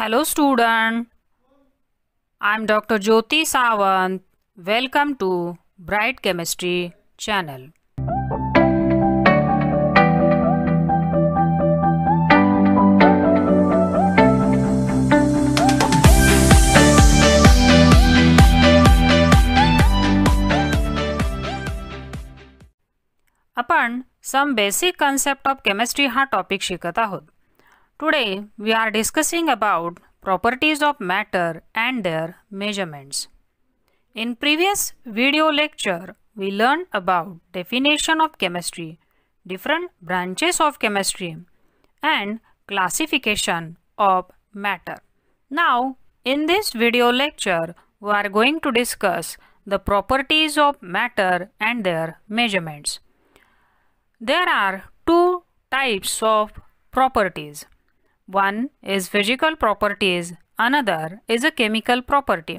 Hello student, I am Dr. Jyoti Sawant. Welcome to Bright Chemistry channel. आपण some basic concept of chemistry हा topic शिकत आहोत. Today we are discussing about properties of matter and their measurements. In previous video lecture we learned about definition of chemistry, different branches of chemistry and classification of matter. Now in this video lecture we are going to discuss the properties of matter and their measurements. There are two types of properties. One is physical properties, another is a chemical property.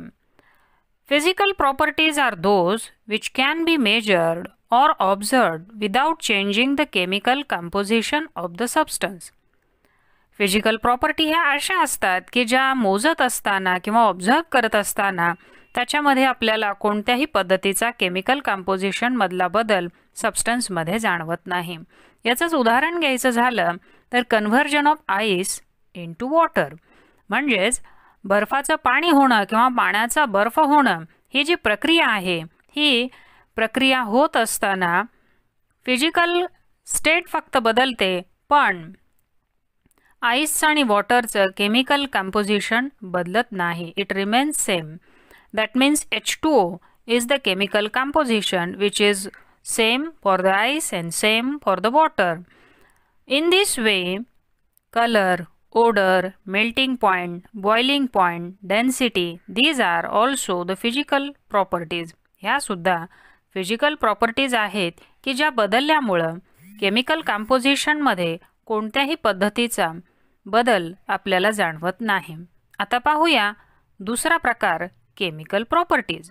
Physical properties are those which can be measured or observed without changing the chemical composition of the substance. Physical property ह्या अशा असतात की ज्या मोजत असताना किंवा observe करत असताना त्याच्यामध्ये आपल्याला कोणत्याही पद्धतीचा केमिकल कंपोजिशन मधला बदल सबस्टन्स मध्ये जाणवत नाही. याचंच उदाहरण घ्यायचं झालं तर conversion of ice into water, म्हणजेच बर्फाचं पाणी होणं किंवा पाण्याचा बर्फ होणं ही जी प्रक्रिया आहे ही प्रक्रिया होत असताना फिजिकल स्टेट फक्त बदलते, पण आईस आणि वॉटरचं केमिकल कंपोजिशन बदलत नाही. It remains same. That means H2O is the chemical composition which is same for the ice and same for the water. In this way, color, odor, melting point, boiling point, density, these are also the physical properties. ह्या सुद्धा physical properties आहेत की ज्या बदलल्यामुळे chemical composition मध्ये कोणत्याही पद्धतीचा बदल आपल्याला जाणवत नाही. आता पाहूया दुसरा प्रकार, chemical properties.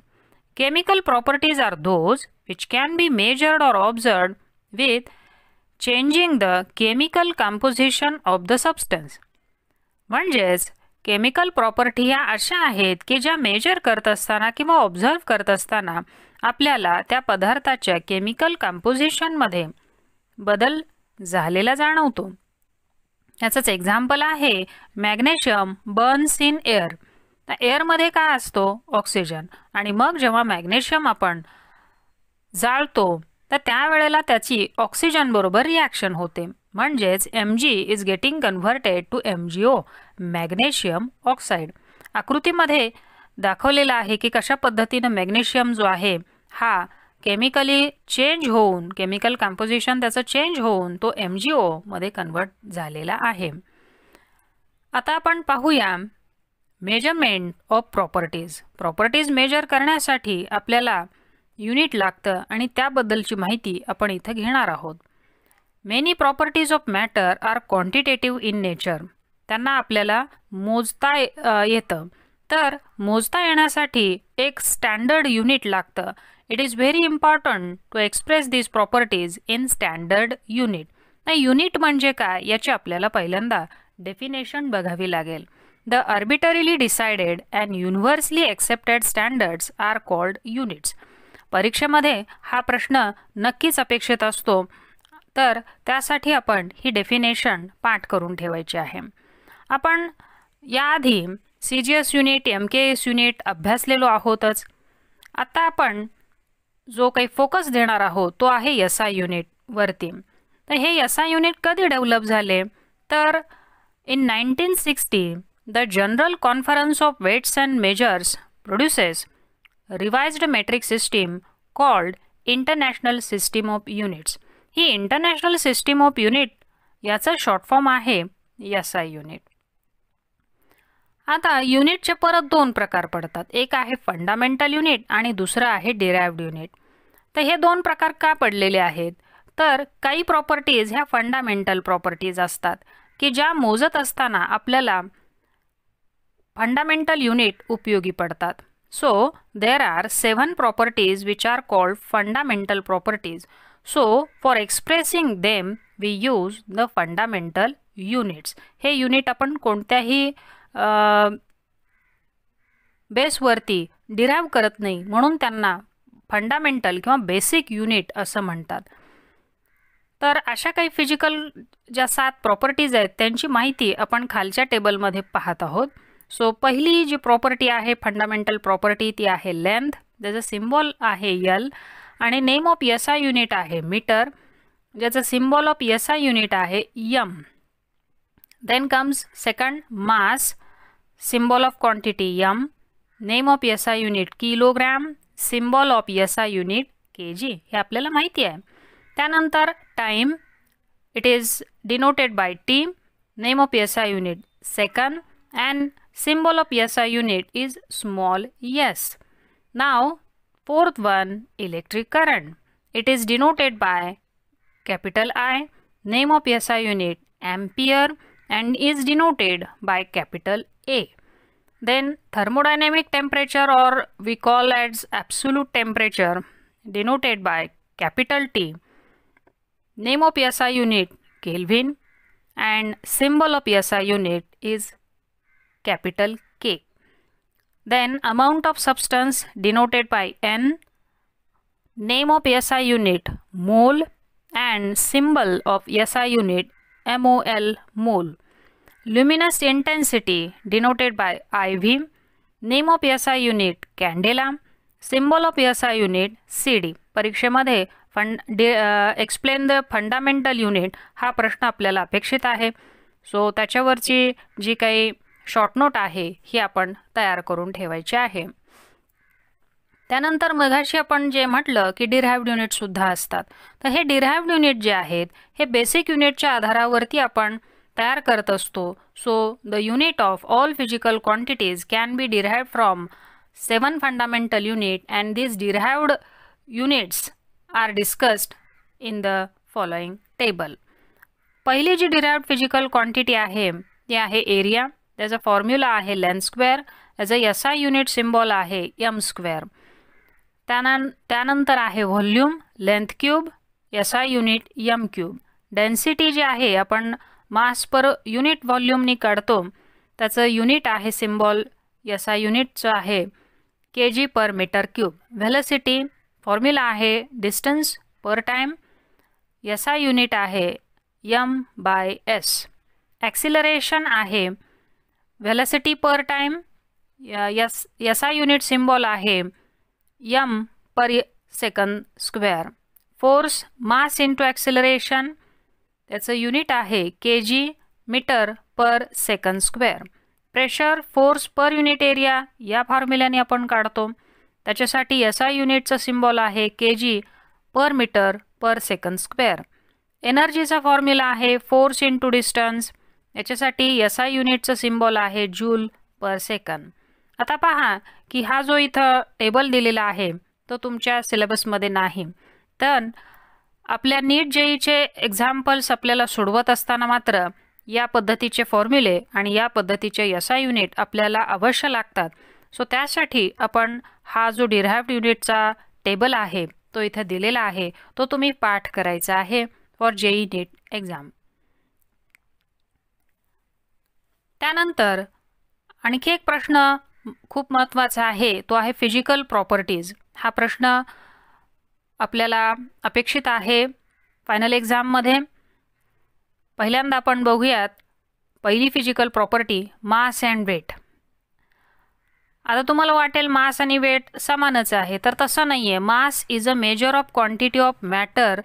Chemical properties are those which can be measured or observed with changing the chemical composition of the substance. म्हणजेच केमिकल प्रॉपर्टी ह्या अशा आहेत की ज्या मेजर करत असताना किंवा ऑब्झर्व करत असताना आपल्याला त्या पदार्थाच्या केमिकल कंपोजिशन मध्ये बदल झालेला जाणवतो. याचंच एक्झाम्पल आहे मॅग्नेशियम बर्न्स इन एअर. तर एअरमध्ये काय असतो? ऑक्सिजन. आणि मग जेव्हा मॅग्नेशियम आपण जाळतो तर त्यावेळेला त्याची ऑक्सिजन बरोबर रिॲक्शन होते, म्हणजेच Mg is getting converted to MgO, magnesium oxide. आकृतीमध्ये दाखवलेलं आहे की कशा पद्धतीने मॅग्नेशियम जो आहे हा केमिकली चेंज होऊन केमिकल कंपोजिशन त्याचं चेंज होऊन तो MgO मध्ये कन्वर्ट झालेला आहे. आता आपण पाहूया measurement of properties. Properties measure करण्यासाठी आपल्याला युनिट लागतं आणि त्याबद्दलची माहिती आपण इथे घेणार आहोत. Many properties of matter are quantitative in nature. त्यांना आपल्याला मोजता येतं. तर मोजता येण्यासाठी एक स्टँडर्ड युनिट लागतं. It is very important to express this properties in standard unit. Unit म्हणजे काय याची आपल्याला पहिल्यांदा डेफिनेशन बघावी लागेल. The arbitrarily decided and universally accepted standards are called units. परीक्षेमध्ये हा प्रश्न नक्कीच अपेक्षित असतो, तर त्यासाठी आपण ही डेफिनेशन पाठ करून ठेवायची आहे. आपण याआधी CGS युनिट, MKS युनिट अभ्यासलेलो आहोतच. आता आपण जो काही फोकस देणार आहोत तो आहे SI युनिट वरती. तर हे SI युनिट कधी डेव्हलप झाले? तर in 1960 the General Conference of Weights and Measures produces revised metric system called International System of Units. He International System of Unit याचा शॉर्ट फॉर्म आहे SI युनिट. आता युनिटचे परत दोन प्रकार पडतात. एक आहे फंडामेंटल युनिट आणि दुसरं आहे डिराइव्ड युनिट. तर हे दोन प्रकार का पडलेले आहेत? तर काही प्रॉपर्टीज ह्या फंडामेंटल प्रॉपर्टीज असतात की ज्या मोजत असताना आपल्याला फंडामेंटल युनिट उपयोगी पडतात. So there are 7 properties which are called fundamental properties. So for expressing them we use the fundamental units. हे युनिट आपण कोणत्याही बेसवरती डिराईव्ह करत नाही, म्हणून त्यांना फंडामेंटल किंवा बेसिक युनिट असं म्हणतात. तर अशा काही फिजिकल ज्या 7 प्रॉपर्टीज आहेत त्यांची माहिती आपण खालच्या टेबलमध्ये पाहत आहोत. सो पहिली जी प्रॉपर्टी आहे फंडामेंटल प्रॉपर्टी ती आहे लेंथ. त्याचं सिम्बॉल आहे एल आणि नेम ऑफ एसआय युनिट आहे मीटर, ज्याचं सिम्बॉल ऑफ एसआय युनिट आहे M. Then comes second mass, symbol of quantity M, name of SI unit kilogram, symbol of SI unit KG. हे आपल्याला माहिती आहे. त्यानंतर time, it is denoted by T, name of SI unit second and symbol of SI unit is small s. Now fourth one, electric current. It is denoted by capital I, name of SI unit ampere and is denoted by capital A. Then thermodynamic temperature, or we call as absolute temperature, denoted by capital T, name of SI unit Kelvin and symbol of SI unit is capital K. Then amount of substance denoted by N, name of SI unit mole and symbol of SI unit MOL, mole. Luminous intensity denoted by IV, name of SI unit candela, symbol of SI unit CD. परीक्षेमध्ये explain the fundamental unit हा प्रश्न आपल्याला अपेक्षित आहे. So त्याच्यावरची जी काही short note आहे ही आपण तयार करून ठेवायची आहे. त्यानंतर मगाशी आपण जे म्हटलं की डिराइव्हड युनिट सुद्धा असतात, तर हे डिराइव्हड युनिट जे आहेत हे बेसिक युनिटच्या आधारावरती आपण तयार करत असतो. So the unit of all physical quantities can be derived from 7 fundamental unit and these derived units are discussed in the following table. पहिली जी डिराइव्ड फिजिकल क्वांटिटी आहे ती आहे एरिया. त्याचा फॉर्म्युला आहे लेंथ स्क्वेअर. त्याचा एसआय युनिट सिम्बॉल आहे m square. त्यानंतर आहे volume, length cube, SI unit m cube. Density जी आहे आपण मास पर युनिट व्हॉल्यूमनी काढतो, त्याचं युनिट आहे सिम्बॉल एसआय युनिटचं आहे kg per metre cube. Velocity formula आहे distance per time, SI unit आहे एम बाय एस. ॲक्सिलरेशन आहे velocity per time, SI unit symbol आहे m per second square. Force mass into acceleration, त्याचं unit आहे kg metre per second square. Pressure force per unit area या फॉर्म्युल्याने आपण काढतो. त्याच्यासाठी एसआय युनिटचं सिम्बॉल आहे kg per metre per second square. एनर्जीचा फॉर्म्युला आहे फोर्स इंटू डिस्टन्स. याच्यासाठी एसआय युनिटचं सिम्बॉल आहे जूल पर सेकंड. आता पहा की हा जो इथं टेबल दिलेला आहे तो तुमच्या सिलेबसमध्ये नाही, तर आपल्या नीट जेईचे एक्झाम्पल्स आपल्याला सोडवत असताना मात्र या पद्धतीचे फॉर्म्युले आणि या पद्धतीचे एसआय युनिट आपल्याला अवश्य लागतात. सो त्यासाठी आपण हा जो डिराइव्हड युनिटचा टेबल आहे तो इथे दिलेला आहे, तो तुम्ही पाठ करायचा आहे फॉर जेई नीट एक्झाम. त्यानंतर आणखी एक प्रश्न खूप महत्त्वाचा आहे, तो आहे फिजिकल प्रॉपर्टीज. हा प्रश्न आपल्याला अपेक्षित आहे फायनल एक्झाममध्ये. पहिल्यांदा आपण बघूयात पहिली physical property mass and weight. आता तुम्हाला वाटेल मास आणि वेट समानच आहे, तर तसं नाही आहे. मास is a measure of quantity of matter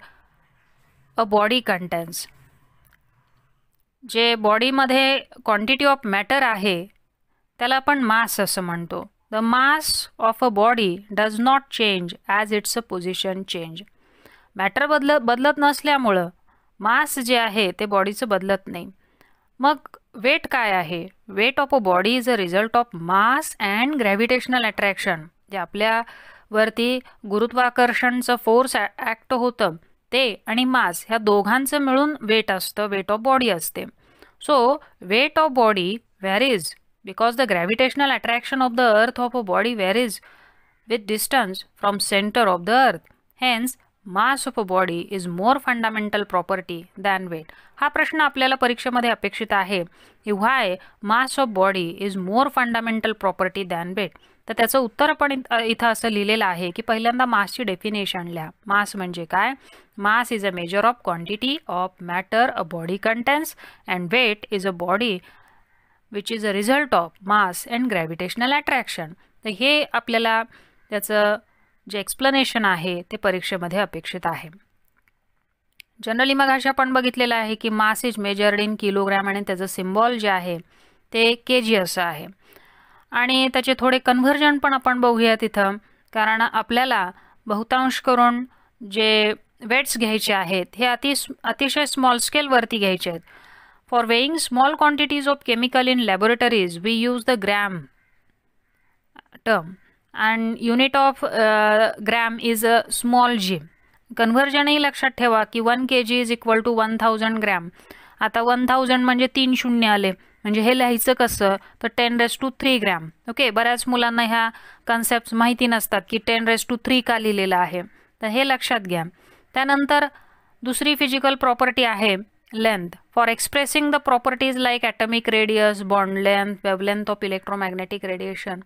a body contains. जे बॉडीमध्ये क्वांटिटी ऑफ मॅटर आहे त्याला आपण मास असं म्हणतो. The mass of a body does not change as it's a position change. Matter बदलत नसल्यामुळं मास जे आहे ते बॉडीचं बदलत नाही. मग वेट काय आहे? Weight of a body is a result of mass and gravitational attraction. जे आपल्यावरती गुरुत्वाकर्षणचं फोर्स ॲक्ट होतं ते आणि मास ह्या दोघांचं मिळून वेट असतं, वेट ऑफ बॉडी असते. So weight of body varies because the gravitational attraction of the earth of a body varies with distance from center of the earth. Hence, mass of a body is more fundamental property than weight. हा प्रश्न आपल्याला परीक्षेमध्ये अपेक्षित आहे की why mass of body is more fundamental property than weight. तर त्याचं उत्तर पण इथं असं लिहिलेलं आहे की पहिल्यांदा मासची डेफिनेशन लिहा. मास म्हणजे काय? Mass is a measure of quantity of matter a body contains and weight is a body which is a result of mass and gravitational attraction. तर हे आपल्याला त्याचं जे एक्सप्लेनेशन आहे ते परीक्षेमध्ये अपेक्षित आहे. जनरली मग अशा आपण बघितलेलं आहे की mass is measured in kilogram आणि त्याचं सिम्बॉल जे आहे ते केजी असं आहे. आणि त्याचे थोडे कन्व्हर्जन पण आपण बघूया तिथं, कारण आपल्याला बहुतांश करून जे वेट्स घ्यायचे आहेत हे अतिशय स्मॉल स्केलवरती घ्यायचे आहेत. For weighing small quantities of chemical in laboratories we use the gram term and unit of gram is a small g. कन्व्हर्जनही लक्षात ठेवा की 1 kg is equal to 1000 gram. आता 1000 म्हणजे 3 शून्य आले, म्हणजे हे लिहायचं कसं तर 10⁻³ ग्रॅम. ओके, बऱ्याच मुलांना ह्या कन्सेप्ट माहिती नसतात की 10⁻³ का लिहिलेलं आहे, तर हे लक्षात घ्या. त्यानंतर दुसरी फिजिकल प्रॉपर्टी आहे length. For expressing the properties like atomic radius, bond length, wavelength of electromagnetic radiation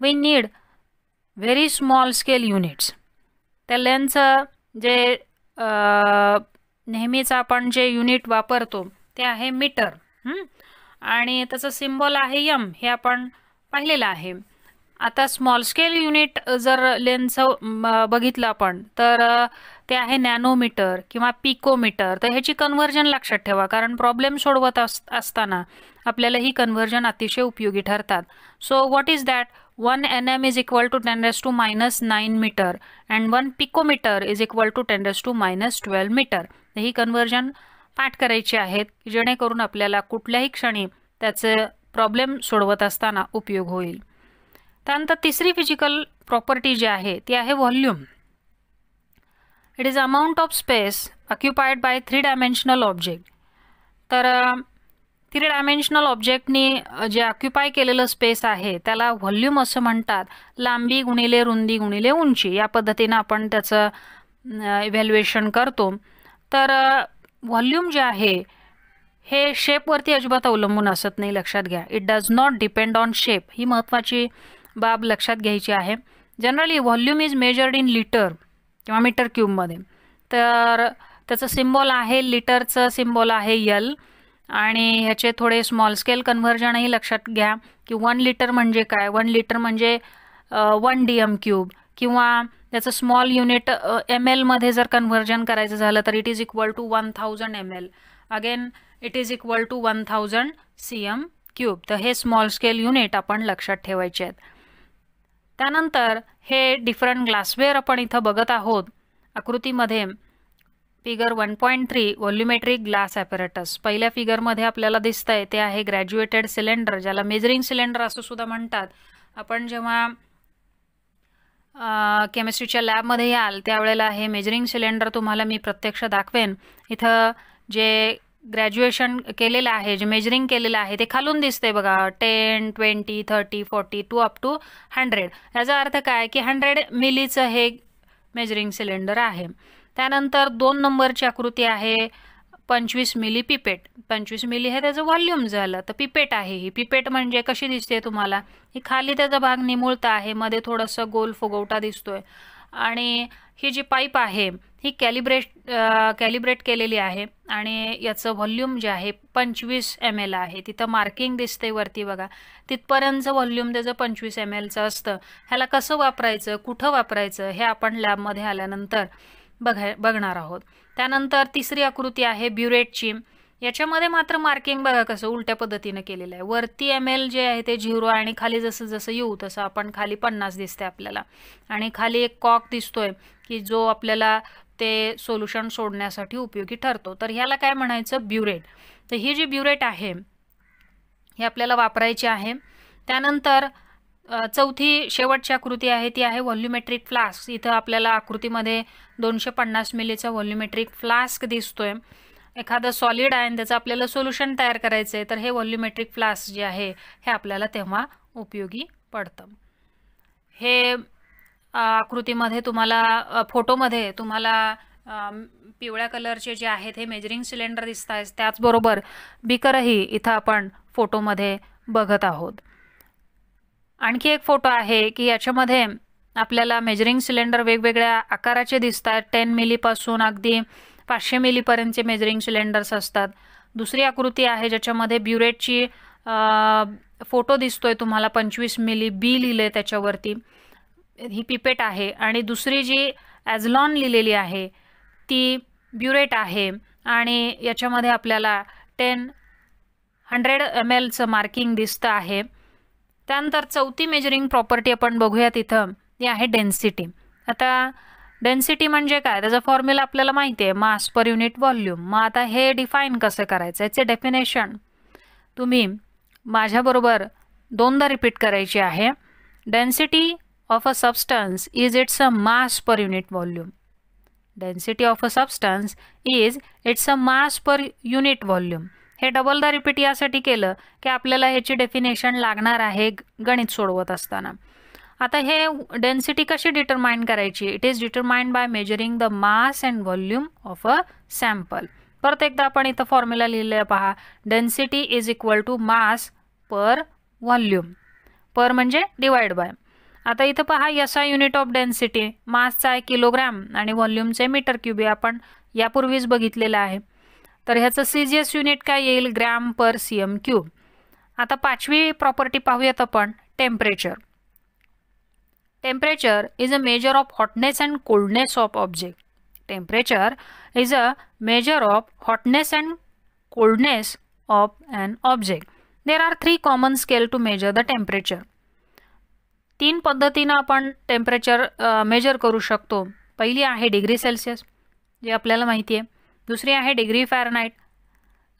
we need very small scale units. त्या लेन्थचं जे नेहमीच आपण जे युनिट वापरतो ते आहे मीटर, आणि त्याचं सिम्बॉल आहे यम, हे आपण पाहिलेलं आहे. आता स्मॉल स्केल युनिट जर लेन्थचं बघितलं आपण तर ते आहे नॅनोमीटर किंवा पिकोमीटर. तर ह्याची कन्व्हर्जन लक्षात ठेवा, कारण प्रॉब्लेम सोडवत असताना आपल्याला ही कन्व्हर्जन अतिशय उपयोगी ठरतात. So what is that? 1 nm is equal to 10⁻⁹ meter and 1 picometer is equal to 10⁻⁻12 meter. He conversion पाठ करायची आहेत जेणेकरून आपल्याला कुठल्याही क्षणी त्याचे प्रॉब्लेम सोडवत असताना उपयोग होईल. त्यानंतर तिसरी फिजिकल प्रॉपर्टी जी आहे ती आहे volume. It is amount of space occupied by 3 dimensional object. तर 3 डायमेन्शनल ऑब्जेक्टनी जे ऑक्युपाय केलेलं स्पेस आहे त्याला व्हॉल्यूम असं म्हणतात. लांबी गुणिले रुंदी गुणिले उंची या पद्धतीनं आपण त्याचं इव्हॅल्युएशन करतो. तर व्हॉल्यूम जे आहे हे शेपवरती अजिबात अवलंबून असत नाही, लक्षात घ्या. It does not depend on shape. ही महत्त्वाची बाब लक्षात घ्यायची आहे. Generally volume is measured in litre किंवा मीटर क्यूबमध्ये. तर त्याचं सिम्बॉल आहे, लिटरचं सिम्बॉल आहे यल, आणि ह्याचे थोडे स्मॉल स्केल कन्व्हर्जनही लक्षात घ्या की 1 लिटर म्हणजे काय. 1 लिटर म्हणजे 1 dm³ किंवा त्याचं स्मॉल युनिट ml मध्ये जर कन्व्हर्जन करायचं झालं तर it is equal to 1000 ml. Again it is equal to 1000 cm³. तर हे स्मॉल स्केल युनिट आपण लक्षात ठेवायचे आहेत. त्यानंतर हे डिफरंट ग्लासवेअर आपण इथं बघत आहोत आकृतीमध्ये. Figure 1.3 volumetric glass apparatus. पहिल्या फिगरमध्ये आपल्याला दिसतंय ते आहे ग्रॅज्युएटेड सिलेंडर, ज्याला मेजरिंग सिलेंडर असं सुद्धा म्हणतात. आपण जेव्हा केमिस्ट्रीच्या लॅबमध्ये याल त्यावेळेला हे मेजरिंग सिलेंडर तुम्हाला मी प्रत्यक्ष दाखवेन. इथं जे ग्रॅज्युएशन केलेलं आहे, जे मेजरिंग केलेलं आहे ते खालून दिसते बघा. 10, 20, 30, 40 टू अप टू 100. याचा अर्थ काय की 100 मिलीचं हे मेजरिंग सिलेंडर आहे. त्यानंतर 2 नंबरची आकृती आहे 25 मिली पिपेट. 25 मिली हे त्याचं व्हॉल्यूम झालं. तर पिपेट आहे ही. पिपेट म्हणजे कशी दिसते तुम्हाला? ही खाली त्याचा भाग निमुळता आहे, मध्ये थोडंसं गोल फुगवटा दिसतोय, आणि ही जी पाईप आहे ही कॅलिब्रेट केलेली आहे, आणि याचं व्हॉल्यूम जे आहे 25 ml आहे. तिथं मार्किंग दिसते वरती बघा. तिथपर्यंतचं व्हॉल्यूम त्याचं 25 mlचं असतं. ह्याला कसं वापरायचं, कुठं वापरायचं हे आपण लॅबमध्ये आल्यानंतर बघणार आहोत. त्यानंतर तिसरी आकृती आहे ब्युरेटची. याच्यामध्ये मात्र मार्किंग बघा कसं उलट्या पद्धतीनं केलेलं आहे. वरती ml जे आहे ते 0 आणि खाली जसं जसं येऊ तसं आपण खाली 50 दिसते आपल्याला, आणि खाली एक कॉक दिसतोय की जो आपल्याला ते सोल्युशन सोडण्यासाठी उपयोगी ठरतो. तर ह्याला काय म्हणायचं? ब्युरेट. तर ही जी ब्युरेट आहे ही आपल्याला वापरायची आहे. त्यानंतर चौथी शेवटची आकृती आहे ती आहे व्हॉल्युमेट्रिक फ्लास्क. इथं आपल्याला आकृतीमध्ये 250 मिलीचा व्हॉल्युमेट्रिक फ्लास्क दिसतोय. एखादं सॉलिड आहे आणि त्याचं आपल्याला सोल्युशन तयार करायचं आहे तर हे व्हॉल्युमेट्रिक फ्लास्क जे आहे हे आपल्याला तेव्हा उपयोगी पडतं. हे आकृतीमध्ये तुम्हाला फोटोमध्ये तुम्हाला पिवळ्या कलरचे जे आहेत हे मेजरिंग सिलेंडर दिसत आहेत, त्याचबरोबर बीकरही इथं आपण फोटोमध्ये बघत आहोत. आणखी एक फोटो आहे की याच्यामध्ये आपल्याला मेजरिंग सिलेंडर वेगवेगळ्या आकाराचे दिसतात. 10 मिलीपासून अगदी 500 मिलीपर्यंतचे मेजरिंग सिलेंडर्स असतात. दुसरी आकृती आहे ज्याच्यामध्ये ब्युरेटची फोटो दिसतोय तुम्हाला, 25 मिली बी लिहिले त्याच्यावरती, ही पिपेट आहे. आणि दुसरी जी ॲझलॉन लिहिलेली आहे ती ब्युरेट आहे आणि याच्यामध्ये आपल्याला 100 mlचं मार्किंग दिसतं आहे. त्यानंतर चौथी मेजरिंग प्रॉपर्टी आपण बघूयात इथं, ती आहे डेन्सिटी. आता डेन्सिटी म्हणजे काय, त्याचा फॉर्म्युला आपल्याला माहिती आहे, मास पर युनिट व्हॉल्यूम. मग आता हे डिफाईन कसं करायचं, याचे डेफिनेशन तुम्ही माझ्याबरोबर दोनदा रिपीट करायची आहे. Density of a substance is it's a mass per unit volume. Density of a substance is it's a mass per unit volume. हे डबलदा रिपीट यासाठी केलं की आपल्याला ह्याची डेफिनेशन लागणार आहे गणित सोडवत असताना. आता हे डेन्सिटी कशी डिटरमाइन करायची, it is determined by measuring the mass and volume of a sample. परत एकदा आपण इथं फॉर्म्युला लिहिलेला पहा, density is equal to mass per volume. Per म्हणजे डिवाइड बाय. आता इथं पहा SI युनिट ऑफ डेन्सिटी, मासचा आहे किलोग्रॅम आणि व्हॉल्यूमचे मीटर क्यूब, हे आपण यापूर्वीच बघितलेलं आहे. तर ह्याचं CGS युनिट काय येईल, ग्रॅम पर CM क्यूब. आता पाचवी प्रॉपर्टी पाहूयात आपण, temperature. Temperature is a measure of hotness and coldness of object. Temperature is a measure of hotness and coldness of an object. There are 3 common scale to measure the temperature. 3 पद्धतीनं आपण temperature measure करू शकतो. पहिली आहे degree Celsius, जे आपल्याला माहिती आहे. दुसरी आहे डिग्री फॅरनाईट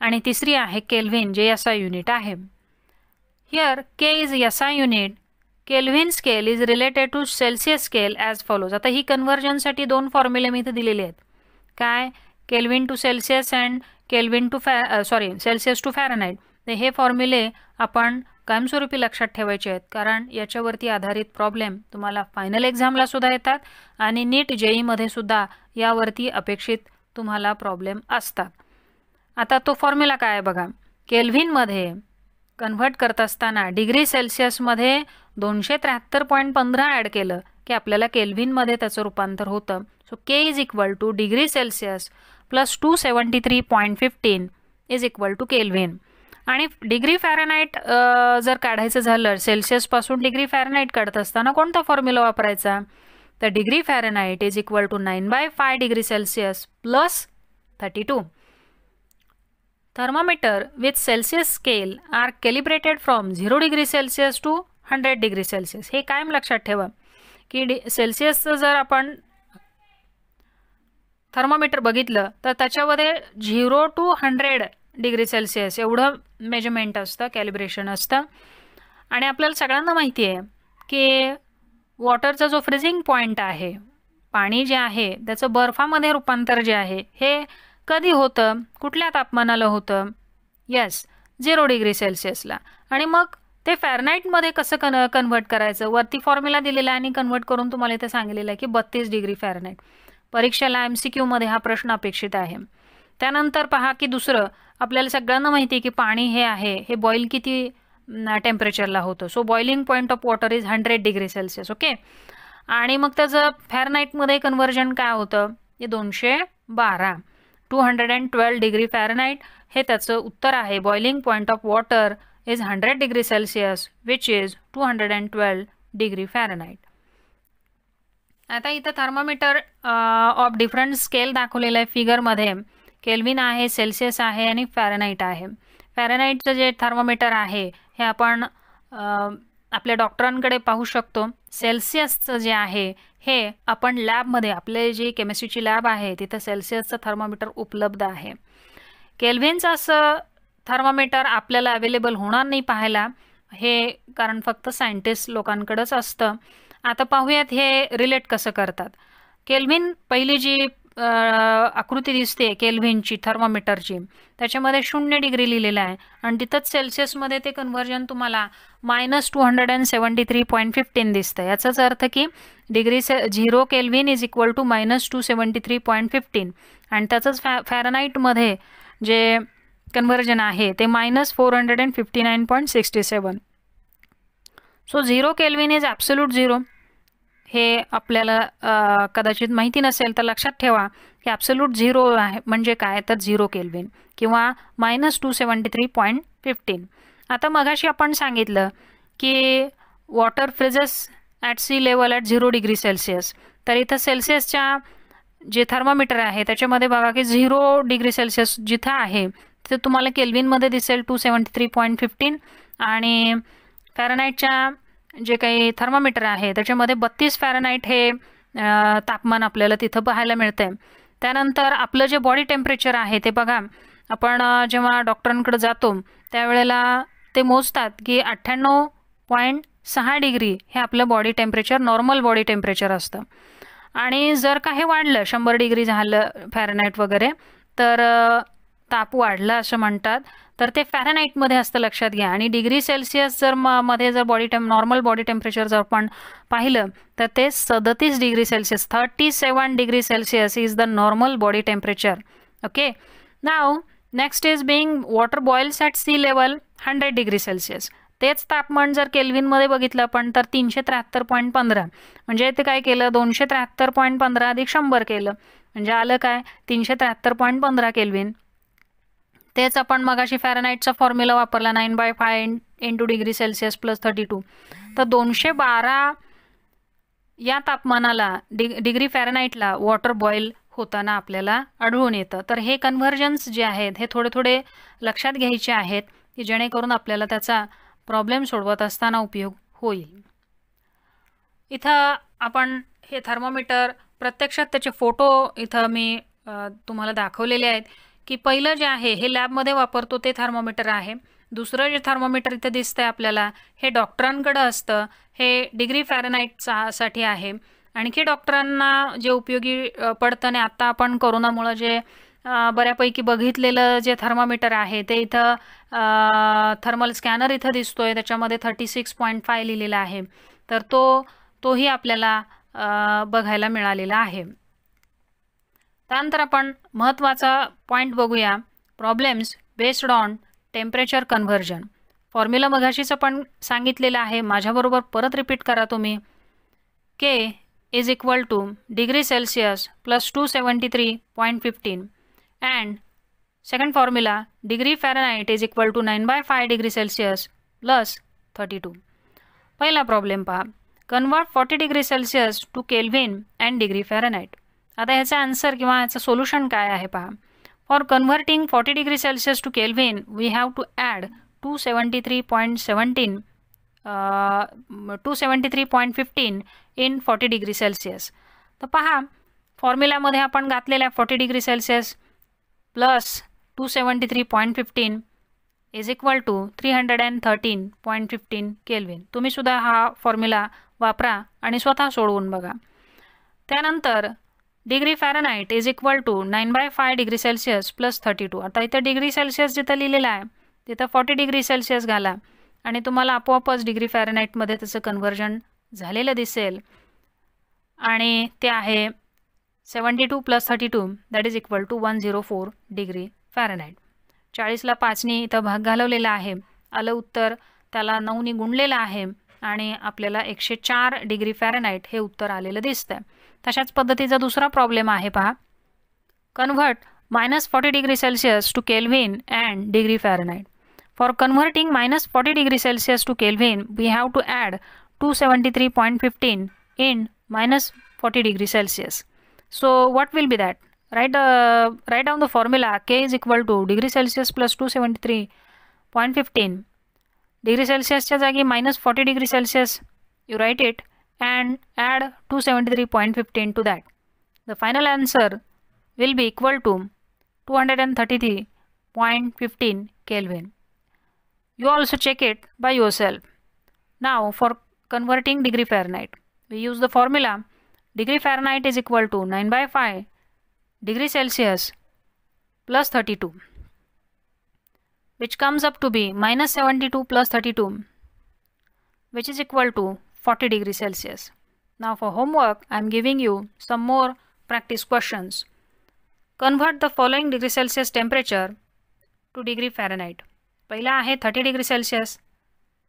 आणि तिसरी आहे केल्व्हिन, जे SI युनिट आहे. Here K is SI unit, kelvin scale is related to Celsius scale as follows. आता ही कन्व्हर्जनसाठी 2 फॉर्म्युले मी इथे दिलेले आहेत. काय, kelvin to Celsius and kelvin to Celsius to Fahrenheit. तर हे फॉर्म्युले आपण कायमस्वरूपी लक्षात ठेवायचे आहेत, कारण याच्यावरती आधारित प्रॉब्लेम तुम्हाला फायनल एक्झामला सुद्धा येतात आणि नीट JEEमध्ये सुद्धा यावरती अपेक्षित तुम्हाला प्रॉब्लेम असतात. आता तो फॉर्म्युला काय आहे बघा, केल्व्हिनमध्ये कन्व्हर्ट करत असताना डिग्री सेल्सिअसमध्ये 273.15 ॲड केलं की आपल्याला केल्व्हिनमध्ये त्याचं रूपांतर होतं. So K is equal to degree Celsius plus 273.15 is equal to kelvin. आणि डिग्री फॅरनाईट जर काढायचं झालं, सेल्सिअसपासून डिग्री फॅरनाईट काढत असताना कोणता फॉर्म्युला वापरायचा, तर degree Fahrenheit is equal to 9/5 degree Celsius plus 32. Thermometer with Celsius scale are calibrated from 0 degree Celsius to 100 degree Celsius. हे कायम लक्षात ठेवा की सेल्सिअसचं जर आपण थर्मामीटर बघितलं तर त्याच्यामध्ये 0 to 100 डिग्री सेल्सिअस एवढं मेजरमेंट असतं, कॅलिब्रेशन असतं. आणि आपल्याला सगळ्यांना माहिती आहे की वॉटरचा जो फ्रीजिंग पॉईंट आहे, पाणी जे आहे त्याचं बर्फामध्ये रूपांतर जे आहे हे कधी होतं, कुठल्या तापमानाला होतं, यस 0 डिग्री सेल्सिअसला. आणि मग ते फॅरनाईटमध्ये कसं कन्व्हर्ट करायचं, वरती फॉर्म्युला दिलेला आहे आणि कन्व्हर्ट करून तुम्हाला इथे सांगितलेलं आहे की 32 डिग्री फॅरनाईट. परीक्षेला MCQमध्ये हा प्रश्न अपेक्षित आहे. त्यानंतर पहा की दुसरं, आपल्याला सगळ्यांना माहिती आहे की पाणी हे आहे हे बॉईल किती टेम्परेचरला होतं. So boiling point of water is 100 degree Celsius. Okay. आणि मग त्याचं फॅरनाईटमध्ये कन्व्हर्जन काय होतं, हे 212 212 डिग्री फॅरनाईट हे त्याचं उत्तर आहे. Boiling point of water is 100 degree Celsius which is 212 degree Fahrenheit. आता इथं थर्मामीटर ऑफ डिफरंट स्केल दाखवलेलं आहे फिगरमध्ये. केल्व्हिन आहे, सेल्सिअस आहे आणि फॅरनाईट आहे. फॅरनाईटचं जे थर्मामीटर आहे हे आपण आपल्या डॉक्टरांकडे पाहू शकतो. सेल्सिअसचं जे आहे हे आपण लॅबमध्ये, आपले जी केमिस्ट्रीची लॅब आहे तिथं सेल्सिअसचं थर्मामीटर उपलब्ध आहे. केल्व्हिनचं असं थर्मामीटर आपल्याला अवेलेबल होणार नाही पाहायला, हे कारण फक्त सायंटिस्ट लोकांकडेच असतं. आता पाहूयात हे रिलेट कसं करतात. केल्व्हिन पहिली जी आकृती दिसते केल्व्हिनची थर्मोमीटरची, त्याच्यामध्ये 0 डिग्री लिहिलेलं आहे आणि तिथंच सेल्सिअसमध्ये ते कन्व्हर्जन तुम्हाला -273.15 दिसतं. याचाच अर्थ की 0 केल्व्हिन इज इक्वल टू -273.15 आणि त्याचंच फॅरनाईटमध्ये जे कन्व्हर्जन आहे ते -459.67. So 0 kelvin is absolute zero. हे आपल्याला कदाचित माहिती नसेल तर लक्षात ठेवा की ॲब्सोल्यूट झिरो आहे म्हणजे काय, तर 0 केल्व्हिन किंवा -273.15. आता मगाशी आपण सांगितलं की water freezes at sea level at 0 degree Celsius. तर इथं सेल्सिअसच्या जे थर्मोमीटर आहे त्याच्यामध्ये बघा की 0 डिग्री सेल्सिअस जिथं आहे तिथं तुम्हाला केल्व्हिनमध्ये दिसेल 273.15 आणि फॅरनाईटच्या जे काही थर्मोमीटर आहे त्याच्यामध्ये 32 फॅरनाईट हे तापमान आपल्याला तिथं पाहायला मिळतंय. त्यानंतर आपलं जे बॉडी टेम्परेचर आहे ते बघा, आपण जेव्हा डॉक्टरांकडे जातो त्यावेळेला ते मोजतात की 98.6 डिग्री हे आपलं body temperature, normal body temperature असतं. आणि जर का हे वाढलं 100 डिग्री झालं फॅरनाईट वगैरे तर ताप वाढला असं म्हणतात. तर ते फॅरनाईटमध्ये असतं, लक्षात घ्या. आणि डिग्री सेल्सिअस जर मध्ये जर नॉर्मल बॉडी टेम्परेचर जर आपण पाहिलं तर ते 37 degree Celsius, 37 degree Celsius is the normal body temperature. Okay, now next is being water boils at sea level 100 degree Celsius. तेच तापमान जर केल्व्हिनमध्ये बघितलं आपण तर 373.15, म्हणजे ते काय केलं 273.15 अधिक 100 केलं म्हणजे आलं काय 373.15 केल्व्हिन. तेच आपण मगाशी फॅरनाईटचा फॉर्म्युला वापरला 9/5 इंटू डिग्री सेल्सिअस प्लस 32. तर 212 या तापमानाला डिग्री फॅरनाईटला वॉटर बॉईल होताना आपल्याला आढळून येतं. तर हे कन्व्हर्जन्स जे आहेत हे थोडे थोडे लक्षात घ्यायचे आहेत की जेणेकरून आपल्याला त्याचा प्रॉब्लेम सोडवत असताना उपयोग होईल. इथं आपण हे थर्मोमीटर प्रत्यक्षात त्याचे फोटो इथं मी तुम्हाला दाखवलेले आहेत की पहिलं जे आहे हे लॅबमध्ये वापरतो ते थर्मोमीटर आहे. दुसरं जे थर्मोमीटर इथं दिसतंय आपल्याला हे डॉक्टरांकडं असतं, हे डिग्री फॅरनाईटसाठी आहे. आणखी डॉक्टरांना जे उपयोगी पडतं आणि आत्ता आपण कोरोनामुळं जे बऱ्यापैकी बघितलेलं जे थर्मोमीटर आहे ते इथं थर्मल स्कॅनर इथं दिसतोय, त्याच्यामध्ये 36.5 लिहिलेला आहे. तर तोही आपल्याला बघायला मिळालेला आहे. त्यानंतर आपण महत्त्वाचा पॉईंट बघूया, problems based on temperature conversion. Formula मगाशीच आपण सांगितलेलं आहे, माझ्याबरोबर परत रिपीट करा तुम्ही. K is equal to degree Celsius plus 273.15 and second formula degree Fahrenheit is equal to 9/5 degree Celsius plus 32. पहिला प्रॉब्लेम पहा, convert 40 degree Celsius to kelvin and degree Fahrenheit. आता ह्याचा आन्सर किंवा ह्याचं सोल्युशन काय आहे पहा. For converting 40 degree Celsius to kelvin we have to add 273.15 in 40 degree Celsius. तर पहा फॉर्म्युलामध्ये आपण घातलेला आहे 40 degree Celsius plus 273.15 is equal to 313.15 kelvin. तुम्ही सुद्धा हा फॉर्म्युला वापरा आणि स्वतः सोडवून बघा. त्यानंतर degree Fahrenheit is equal to 9/5 degree Celsius plus 32. आता इथं डिग्री सेल्सिअस जिथं लिहिलेलं आहे तिथं 40 डिग्री सेल्सिअस घाला आणि तुम्हाला आपोआपच डिग्री फॅरनाईटमध्ये त्याचं कन्व्हर्जन झालेलं दिसेल आणि ते आहे 72 plus 32 that is equal to 104 degree Fahrenheit. 40ला 5नी इथं भाग घालवलेला आहे, आलं उत्तर. त्याला 9नी गुणलेलं आहे आणि आपल्याला 104 डिग्री फॅरनाईट हे उत्तर आलेलं दिसतंय. तशाच पद्धतीचा दुसरा प्रॉब्लेम आहे पहा, convert -40 degree Celsius to kelvin and degree Fahrenheit. For converting -40 degree Celsius to kelvin we have to add 273.15 in -40 degree Celsius. So what will be that? Write down the formula. K is equal to degree Celsius plus 273.15. Degree Celsius च्या जागी -40 degree Celsius. You write it and add 273.15 to that. The final answer will be equal to 233.15 Kelvin. You also check it by yourself. Now for converting degree Fahrenheit, we use the formula. Degree Fahrenheit is equal to 9/5 degree Celsius plus 32, which comes up to be minus 72 plus 32, which is equal to 40 degrees Celsius. Now for homework, I am giving you some more practice questions. Convert the following degree Celsius temperature to degree Fahrenheit. पहिला आहे 30 degree Celsius.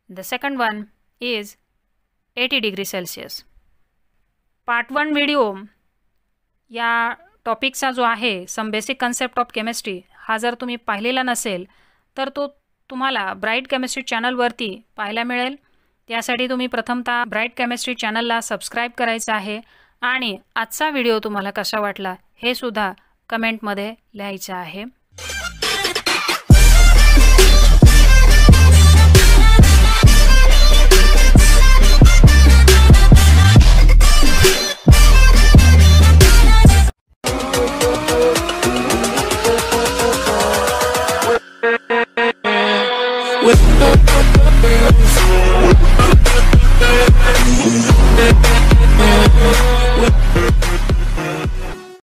The second one is 80 degree Celsius. Part 1 video या टॉपिकचा जो आहे some basic concept of chemistry हा जर तुम्ही पाहिलेला नसेल तर तो तुम्हाला ब्राईट केमिस्ट्री चॅनलवरती पाहायला मिळेल. त्यासाठी तुम्ही प्रथमतः ब्राईट केमिस्ट्री चॅनलला सबस्क्राईब करायचं आहे आणि आजचा व्हिडिओ तुम्हाला कसा वाटला हे सुद्धा कमेंटमध्ये लिहायचं आहे.